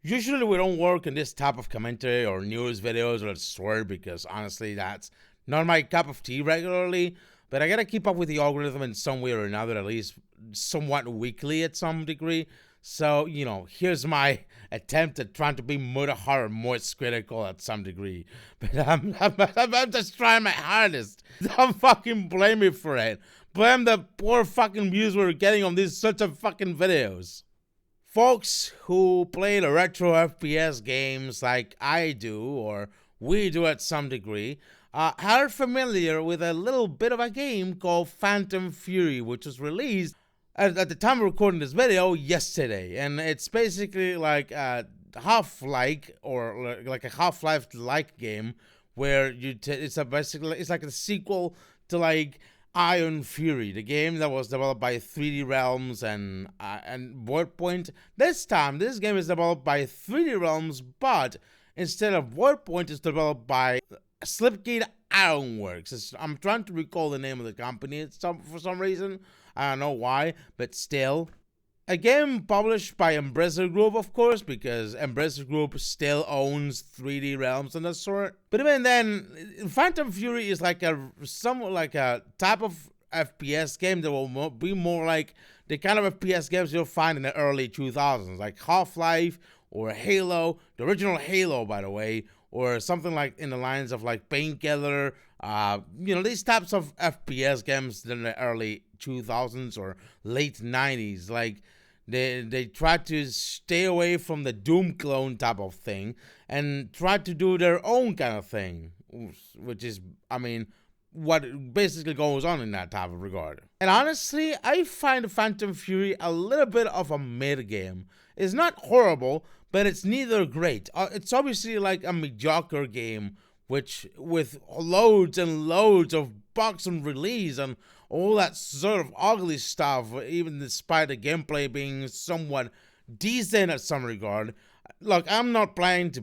Usually we don't work in this type of commentary or news videos or story because honestly that's not my cup of tea regularly, but I gotta keep up with the algorithm in some way or another, at least somewhat weekly at some degree. So, here's my attempt at trying to be more horror, more critical at some degree. But I'm just trying my hardest. Don't fucking blame me for it. Blame the poor fucking views we're getting on these such a fucking videos. Folks who play the retro FPS games like I do, or we do at some degree, are familiar with a little bit of a game called Phantom Fury, which was released at the time of recording this video yesterday. And it's basically like a Half-Life or like a Half-Life-like game where it's like a sequel to like Iron Fury, the game that was developed by 3D Realms and WordPoint. This time, this game is developed by 3D Realms, but instead of WordPoint, it's developed by Slipgate Ironworks. I'm trying to recall the name of the company for some reason. I don't know why, but still. A game published by Embracer Group, of course, because Embracer Group still owns 3D Realms and that sort. But even then, Phantom Fury is like somewhat like a type of FPS game that will be more like the kind of FPS games you'll find in the early 2000s, like Half-Life or Halo, the original Halo, by the way, or something like in the lines of like Painkiller, these types of FPS games in the early 2000s or late 90s, like they try to stay away from the Doom clone type of thing and try to do their own kind of thing, which is, what basically goes on in that type of regard. And honestly, I find Phantom Fury a little bit of a mid game. It's not horrible, but it's neither great. It's obviously like a mediocre game, which with loads and loads of bugs on release and all that sort of ugly stuff, even despite the gameplay being somewhat decent at some regard. Look, I'm not planning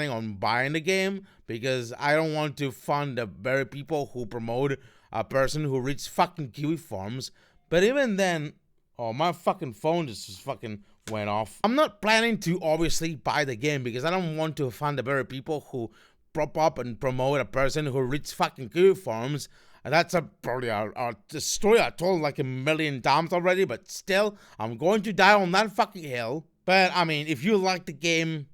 on buying the game because I don't want to fund the very people who promote a person who reads fucking kiwi farms. But even then, my fucking phone just fucking went off. I'm not planning to obviously buy the game because I don't want to fund the very people who prop up and promote a person who reads fucking kiwi farms. And that's probably a story I told like a million times already, but still, I'm going to die on that fucking hill. But if you like the game,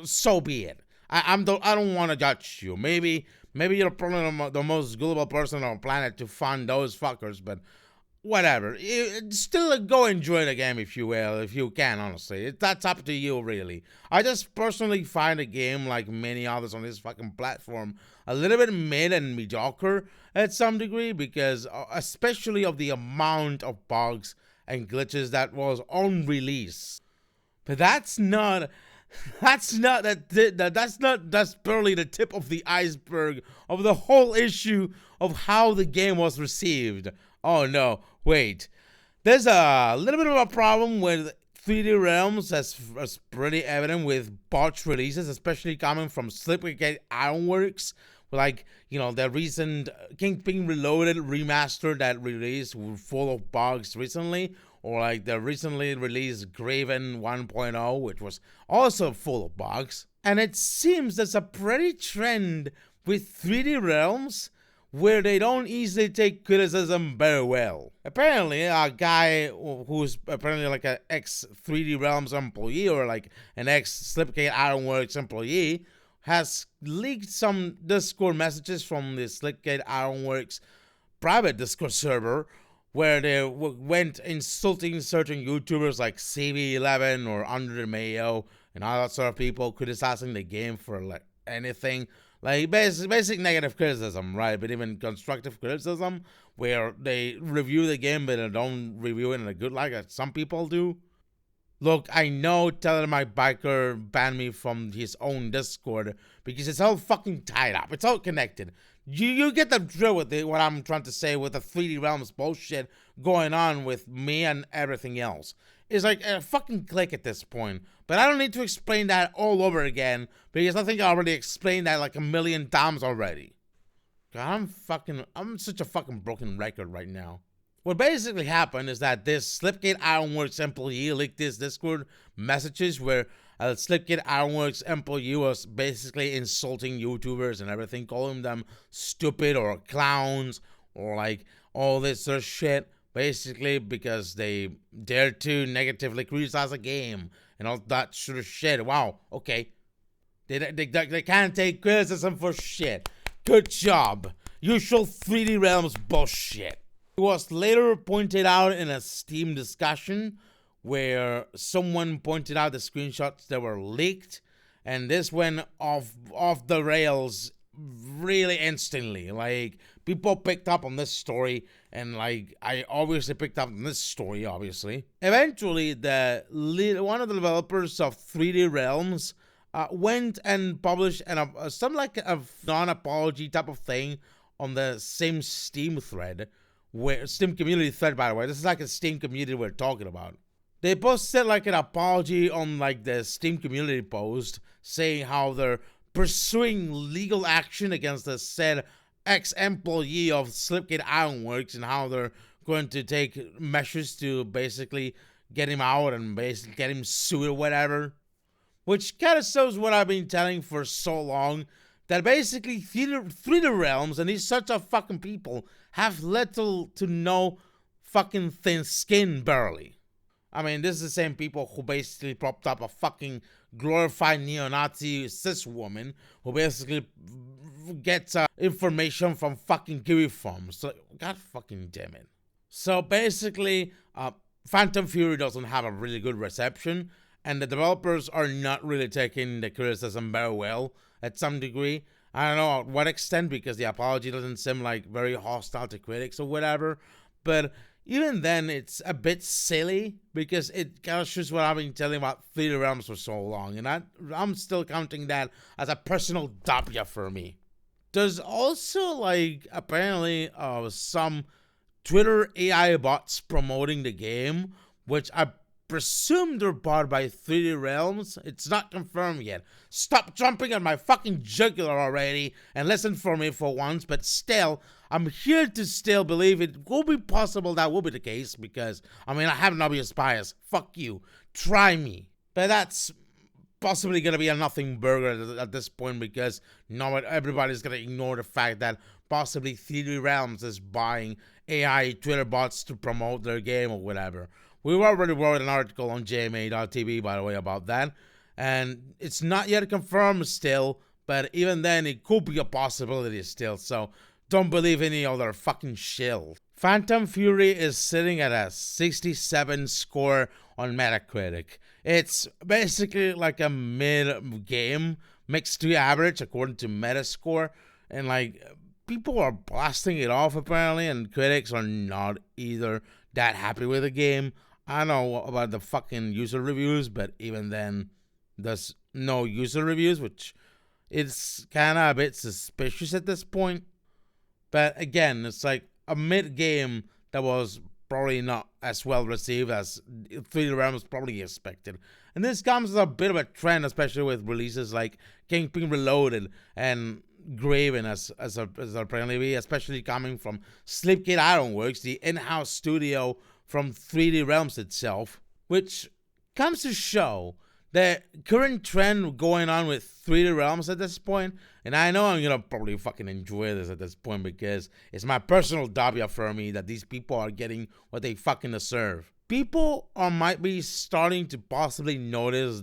so be it. I don't want to judge you. Maybe you're probably the most gullible person on the planet to fund those fuckers, but whatever. Still go enjoy the game if you will, if you can, honestly. That's up to you, really. I just personally find the game, like many others on this fucking platform, a little bit mid and mediocre at some degree because especially of the amount of bugs and glitches that was on release. But that's barely the tip of the iceberg of the whole issue of how the game was received. Oh no, wait. There's a little bit of a problem with 3D Realms that's pretty evident with botched releases, especially coming from Slipgate Ironworks. Like, the recent Kingpin Reloaded remaster that released full of bugs recently, or like the recently released Graven 1.0, which was also full of bugs. And it seems there's a pretty trend with 3D Realms where they don't easily take criticism very well. Apparently, a guy who's apparently like an ex-3D Realms employee or like an ex-Slipgate Ironworks employee has leaked some Discord messages from the Slipgate Ironworks private Discord server where they went insulting certain YouTubers like CV11 or Under the Mayo and all that sort of people, criticizing the game for like anything. Like basic negative criticism, right? But even constructive criticism where they review the game but they don't review it in a good light like some people do. Look, I know Teller My Biker banned me from his own Discord because it's all fucking tied up. It's all connected. You get the drill with it, what I'm trying to say with the 3D Realms bullshit going on with me and everything else. It's like a fucking click at this point. But I don't need to explain that all over again because I think I already explained that like a million times already. God, I'm such a fucking broken record right now. What basically happened is that this Slipgate Ironworks employee leaked this Discord messages where Slipgate Ironworks employee was basically insulting YouTubers and everything, calling them stupid or clowns or like all this sort of shit, basically because they dared to negatively criticize a game and all that sort of shit. Wow, okay. They can't take criticism for shit. Good job. Usual 3D Realms bullshit. It was later pointed out in a Steam discussion where someone pointed out the screenshots that were leaked, and this went off the rails really instantly. Like, people picked up on this story, and like I obviously picked up on this story, obviously. Eventually, one of the developers of 3D Realms went and published some like a non-apology type of thing on the same Steam thread, where Steam community thread, by the way. This is like a Steam community we're talking about. They posted like an apology on like the Steam community post, saying how they're pursuing legal action against the said ex-employee of Slipgate Ironworks, and how they're going to take measures to basically get him out and basically get him sued or whatever. Which kind of shows what I've been telling for so long, that basically 3D Realms and these sorts of fucking people have little to no fucking thin skin, barely. I mean, this is the same people who basically propped up a fucking glorified neo-Nazi cis woman who basically gets information from fucking kiwi farms. So, god fucking damn it. So basically, Phantom Fury doesn't have a really good reception, and the developers are not really taking the criticism very well at some degree. I don't know at what extent, because the apology doesn't seem like very hostile to critics or whatever. But even then, it's a bit silly, because it kind of shows what I've been telling about 3D Realms for so long. And I'm still counting that as a personal W for me. There's also, like, apparently some Twitter AI bots promoting the game, which I presume they're bought by 3D Realms. It's not confirmed yet. Stop jumping on my fucking jugular already and listen for me for once. But still, I'm here to still believe it will be possible that will be the case, because, I mean, I have an obvious bias. Fuck you. Try me. But that's possibly going to be a nothing burger at this point, because not everybody's going to ignore the fact that possibly 3D Realms is buying AI Twitter bots to promote their game or whatever. We already wrote an article on JMAA.tv, by the way, about that. And it's not yet confirmed still, but even then, it could be a possibility still. So don't believe any other fucking shill. Phantom Fury is sitting at a 67 score on Metacritic. It's basically like a mid-game, mixed to average, according to Metascore. And like, people are blasting it off apparently, and critics are not either that happy with the game. I don't know about the fucking user reviews, but even then, there's no user reviews, which is kind of a bit suspicious at this point. But again, it's like a mid-game that was probably not as well received as 3D Realms probably expected. And this comes as a bit of a trend, especially with releases like Kingpin Reloaded and Graven as apparently, especially coming from Slipgate Ironworks, the in-house studio from 3D Realms itself, which comes to show the current trend going on with 3D Realms at this point. And I know I'm gonna probably fucking enjoy this at this point, because it's my personal W for me that these people are getting what they fucking deserve. People might be starting to possibly notice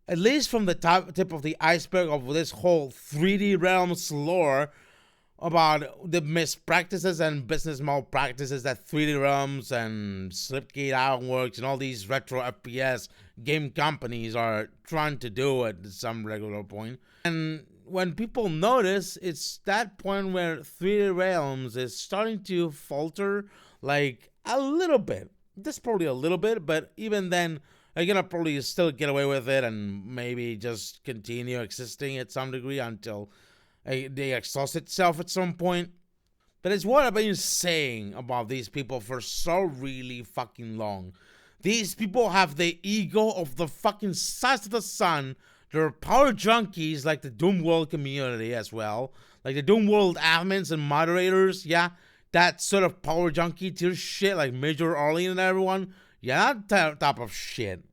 at least from the tip of the iceberg of this whole 3D Realms lore, about the mispractices and business malpractices that 3D Realms and Slipgate Ironworks and all these retro FPS game companies are trying to do at some regular point. And when people notice, it's that point where 3D Realms is starting to falter, like a little bit. Just probably a little bit, but even then, they're gonna probably still get away with it and maybe just continue existing at some degree until they exhaust itself at some point. But it's what I've been saying about these people for so really fucking long. These people have the ego of the fucking size of the sun. They're power junkies like the Doom World community as well. Like the Doom World admins and moderators, yeah. That sort of power junkie tier shit, like Major Arlene and everyone. Yeah, that type of shit.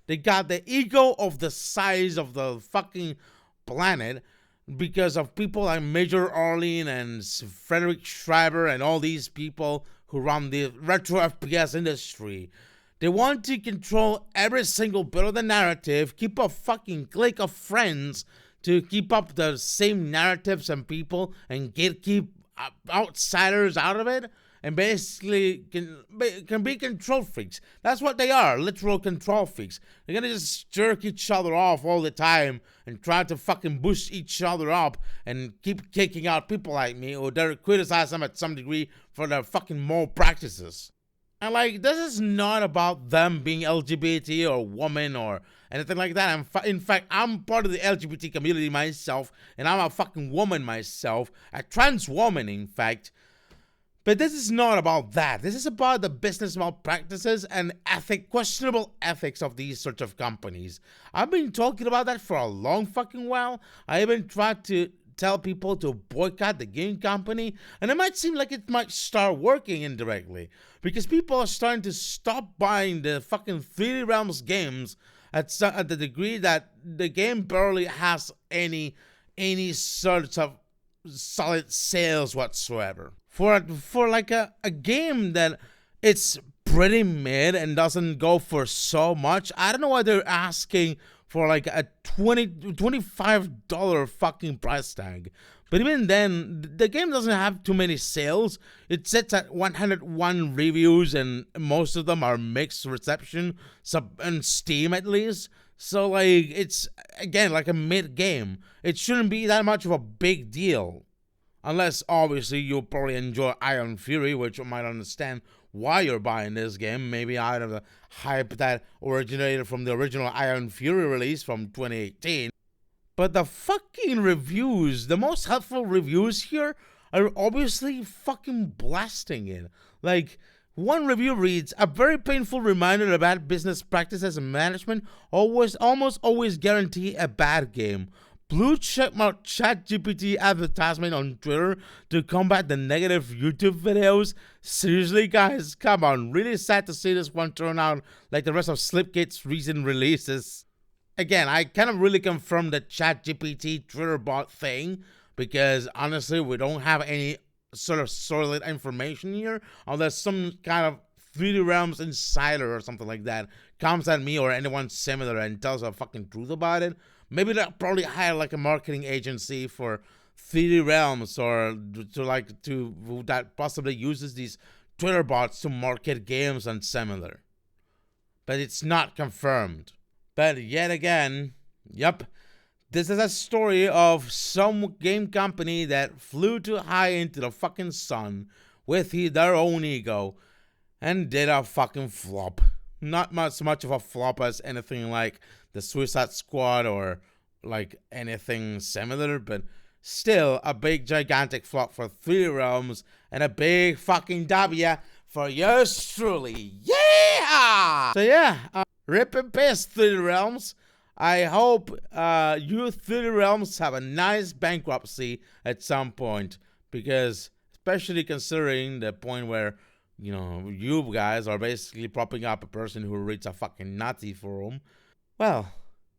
They got the ego of the size of the fucking planet because of people like Major Arlene and Frederick Schreiber and all these people who run the retro FPS industry. They want to control every single bit of the narrative, keep a fucking clique of friends to keep up the same narratives and people and keep outsiders out of it, and basically can be control freaks. That's what they are, literal control freaks. They're gonna just jerk each other off all the time and try to fucking boost each other up and keep kicking out people like me or dare criticize them at some degree for their fucking moral practices. And like, this is not about them being LGBT or woman or anything like that. In fact, I'm part of the LGBT community myself, and I'm a fucking woman myself, a trans woman, in fact. But this is not about that. This is about the business malpractices and questionable ethics of these sorts of companies. I've been talking about that for a long fucking while. I even tried to tell people to boycott the game company, and it might seem like it might start working indirectly because people are starting to stop buying the fucking 3D Realms games at the degree that the game barely has any sort of solid sales whatsoever. For like a game that it's pretty mid and doesn't go for so much, I don't know why they're asking for like a $25 fucking price tag. But even then, the game doesn't have too many sales. It sits at 101 reviews, and most of them are mixed reception, on Steam at least. So like, it's again like a mid game. It shouldn't be that much of a big deal. Unless, obviously, you'll probably enjoy Iron Fury, which you might understand why you're buying this game. Maybe out of the hype that originated from the original Iron Fury release from 2018. But the fucking reviews, the most helpful reviews here, are obviously fucking blasting it. Like, one review reads, "A very painful reminder of bad business practices and management almost always guarantee a bad game. Blue checkmark ChatGPT advertisement on Twitter to combat the negative YouTube videos. Seriously, guys, come on. Really sad to see this one turn out like the rest of Slipgate's recent releases." Again, I kind of really confirmed the ChatGPT Twitter bot thing because honestly, we don't have any sort of solid information here unless some kind of 3D Realms insider or something like that comes at me or anyone similar and tells the fucking truth about it. Maybe they'll probably hire like a marketing agency for 3D Realms or to that possibly uses these Twitter bots to market games and similar. But it's not confirmed. But yet again, yep, this is a story of some game company that flew too high into the fucking sun with their own ego and did a fucking flop. Not much of a flop as anything like the Suicide Squad or like anything similar, but still a big gigantic flop for 3D Realms and a big fucking W for yours truly. Yeah! So yeah, rip and piss 3D Realms. I hope you 3D Realms have a nice bankruptcy at some point, because especially considering the point where, you know, you guys are basically propping up a person who reads a fucking Nazi forum. Well,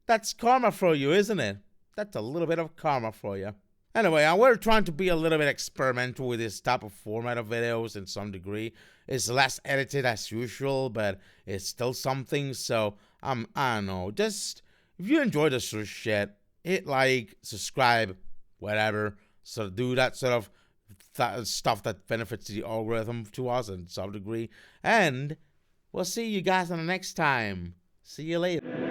that's karma for you, isn't it? That's a little bit of karma for you. Anyway, we're trying to be a little bit experimental with this type of format of videos in some degree. It's less edited as usual, but it's still something. So, I don't know. Just, if you enjoy this sort of shit, hit like, subscribe, whatever. So do that sort of stuff that benefits the algorithm to us in some degree. And we'll see you guys on the next time. See you later.